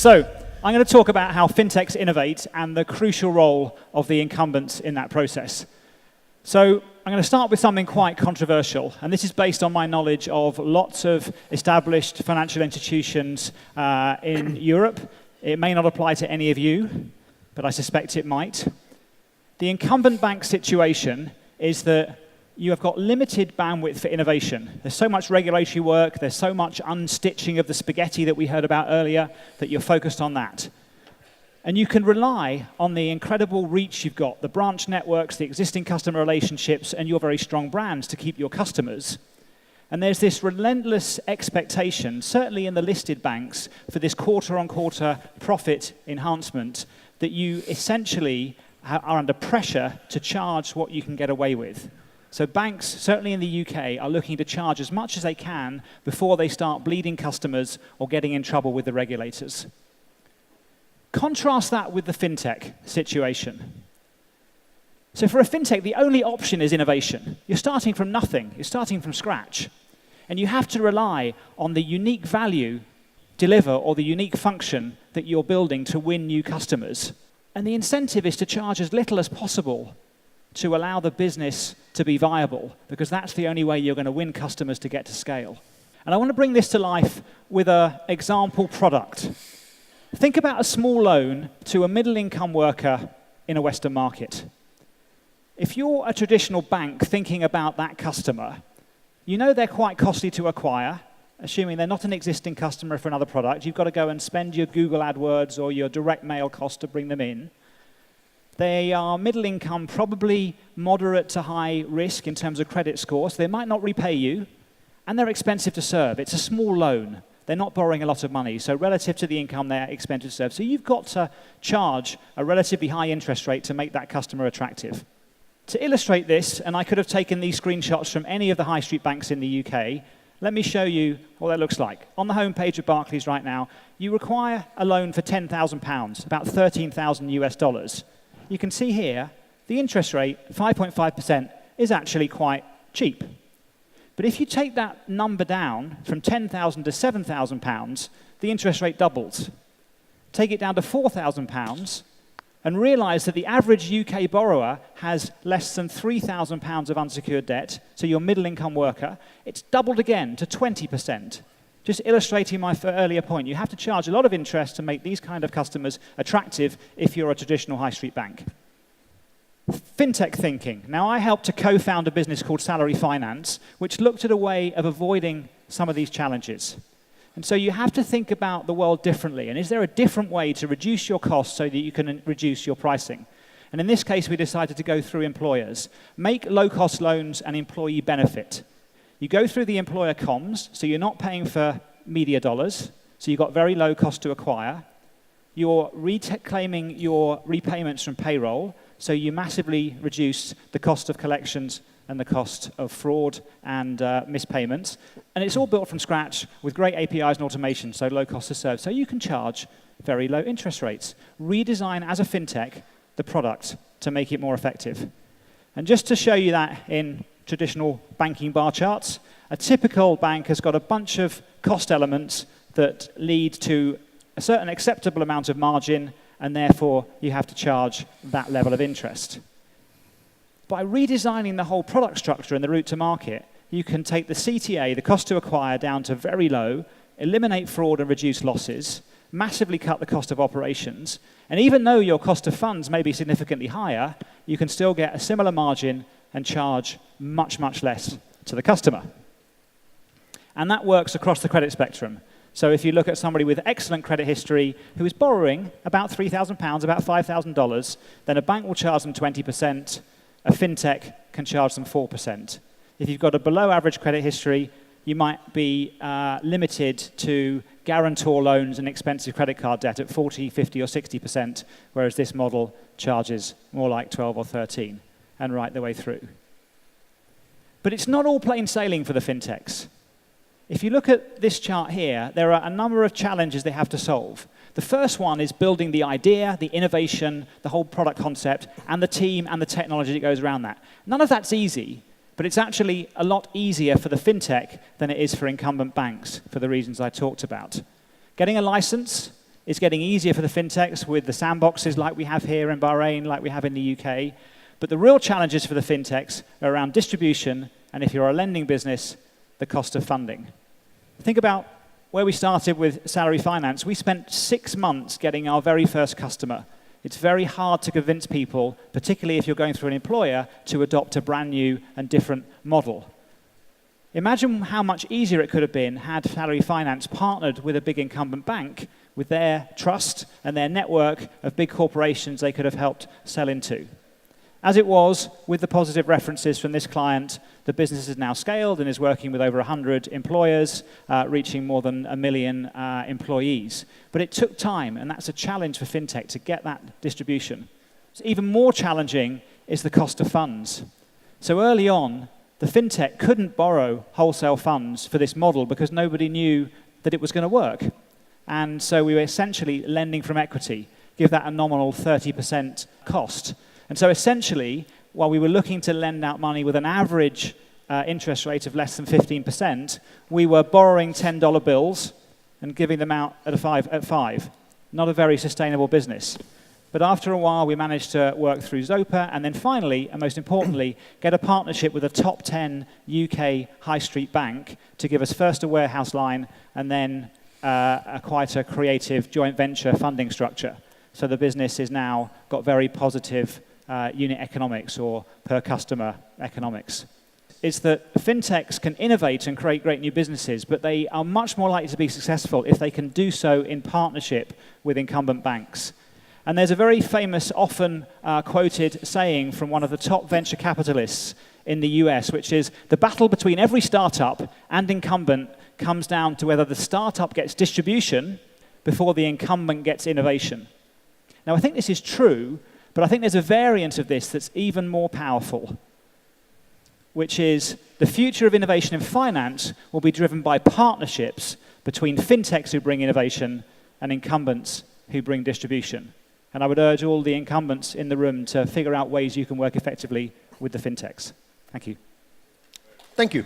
So, I'm going to talk about how fintechs innovate and the crucial role of the incumbents in that process. So, I'm going to start with something quite controversial, and this is based on my knowledge of lots of established financial institutions in Europe. It may not apply to any of you, but I suspect it might. The incumbent bank situation is that you have got limited bandwidth for innovation. There's so much regulatory work, there's so much unstitching of the spaghetti that we heard about earlier, that you're focused on that. And you can rely on the incredible reach you've got, the branch networks, the existing customer relationships, and your very strong brands to keep your customers. And there's this relentless expectation, certainly in the listed banks, for this quarter-on-quarter profit enhancement, that you essentially are under pressure to charge what you can get away with. So banks, certainly in the UK, are looking to charge as much as they can before they start bleeding customers or getting in trouble with the regulators. Contrast that with the fintech situation. So for a fintech, the only option is innovation. You're starting from nothing. You're starting from scratch. And you have to rely on the unique value deliver or the unique function that you're building to win new customers. And the incentive is to charge as little as possible to allow the business to be viable, because that's the only way you're going to win customers to get to scale. And I want to bring this to life with an example product. Think about a small loan to a middle-income worker in a Western market. If you're a traditional bank thinking about that customer, you know they're quite costly to acquire, assuming they're not an existing customer for another product. You've got to go and spend your Google AdWords or your direct mail cost to bring them in. They are middle income, probably moderate to high risk in terms of credit score, so they might not repay you, and they're expensive to serve. It's a small loan. They're not borrowing a lot of money, so relative to the income, they're expensive to serve. So you've got to charge a relatively high interest rate to make that customer attractive. To illustrate this, and I could have taken these screenshots from any of the high street banks in the UK, let me show you what that looks like. On the homepage of Barclays right now, you require a loan for £10,000, about 13,000 US dollars. You can see here, the interest rate, 5.5%, is actually quite cheap. But if you take that number down from 10,000 to 7,000 pounds, the interest rate doubles. Take it down to 4,000 pounds, and realize that the average UK borrower has less than 3,000 pounds of unsecured debt, so your middle-income worker, it's doubled again to 20%. Just illustrating my earlier point, you have to charge a lot of interest to make these kind of customers attractive if you're a traditional high street bank. Fintech thinking. Now, I helped to co-found a business called Salary Finance, which looked at a way of avoiding some of these challenges. And so you have to think about the world differently. And is there a different way to reduce your costs so that you can reduce your pricing? And in this case, we decided to go through employers. Make low-cost loans an employee benefit. You go through the employer comms, so you're not paying for media dollars, so you've got very low cost to acquire. You're reclaiming your repayments from payroll, so you massively reduce the cost of collections and the cost of fraud and mispayments. And it's all built from scratch with great APIs and automation, so low cost to serve. So you can charge very low interest rates. Redesign as a fintech the product to make it more effective. And just to show you that in traditional banking bar charts, a typical bank has got a bunch of cost elements that lead to a certain acceptable amount of margin, and therefore you have to charge that level of interest. By redesigning the whole product structure and the route to market, you can take the CTA, the cost to acquire, down to very low, eliminate fraud and reduce losses, massively cut the cost of operations, and even though your cost of funds may be significantly higher, you can still get a similar margin and charge much, much less to the customer. And that works across the credit spectrum. So if you look at somebody with excellent credit history who is borrowing about £3,000, about $5,000, then a bank will charge them 20%, a fintech can charge them 4%. If you've got a below average credit history, you might be limited to guarantor loans and expensive credit card debt at 40, 50, or 60%, whereas this model charges more like 12 or 13, and right the way through. But it's not all plain sailing for the fintechs. If you look at this chart here, there are a number of challenges they have to solve. The first one is building the idea, the innovation, the whole product concept, and the team and the technology that goes around that. None of that's easy, but it's actually a lot easier for the fintech than it is for incumbent banks, for the reasons I talked about. Getting a license, It's getting easier for the fintechs with the sandboxes like we have here in Bahrain, like we have in the UK. But the real challenges for the fintechs are around distribution, and if you're a lending business, the cost of funding. Think about where we started with salary finance. We spent 6 months getting our very first customer. It's very hard to convince people, particularly if you're going through an employer, to adopt a brand new and different model. Imagine how much easier it could have been had salary finance partnered with a big incumbent bank with their trust and their network of big corporations they could have helped sell into. As it was, with the positive references from this client, the business is now scaled and is working with over 100 employers, reaching more than 1 million employees. But it took time, and that's a challenge for fintech to get that distribution. So even more challenging is the cost of funds. So early on, the fintech couldn't borrow wholesale funds for this model because nobody knew that it was going to work. And so we were essentially lending from equity, give that a nominal 30% cost. And so essentially, while we were looking to lend out money with an average interest rate of less than 15%, we were borrowing $10 bills and giving them out at 5. Not a very sustainable business. But after a while, we managed to work through Zopa, and then finally, and most importantly, get a partnership with a top 10 UK high street bank to give us first a warehouse line and then quite a creative joint venture funding structure. So the business has now got very positive unit economics or per customer economics. It's that fintechs can innovate and create great new businesses, but they are much more likely to be successful if they can do so in partnership with incumbent banks. And there's a very famous, often quoted saying from one of the top venture capitalists in the US, which is, the battle between every startup and incumbent comes down to whether the startup gets distribution before the incumbent gets innovation. Now, I think this is true, but I think there's a variant of this that's even more powerful, which is the future of innovation in finance will be driven by partnerships between fintechs who bring innovation and incumbents who bring distribution. And I would urge all the incumbents in the room to figure out ways you can work effectively with the fintechs. Thank you. Thank you.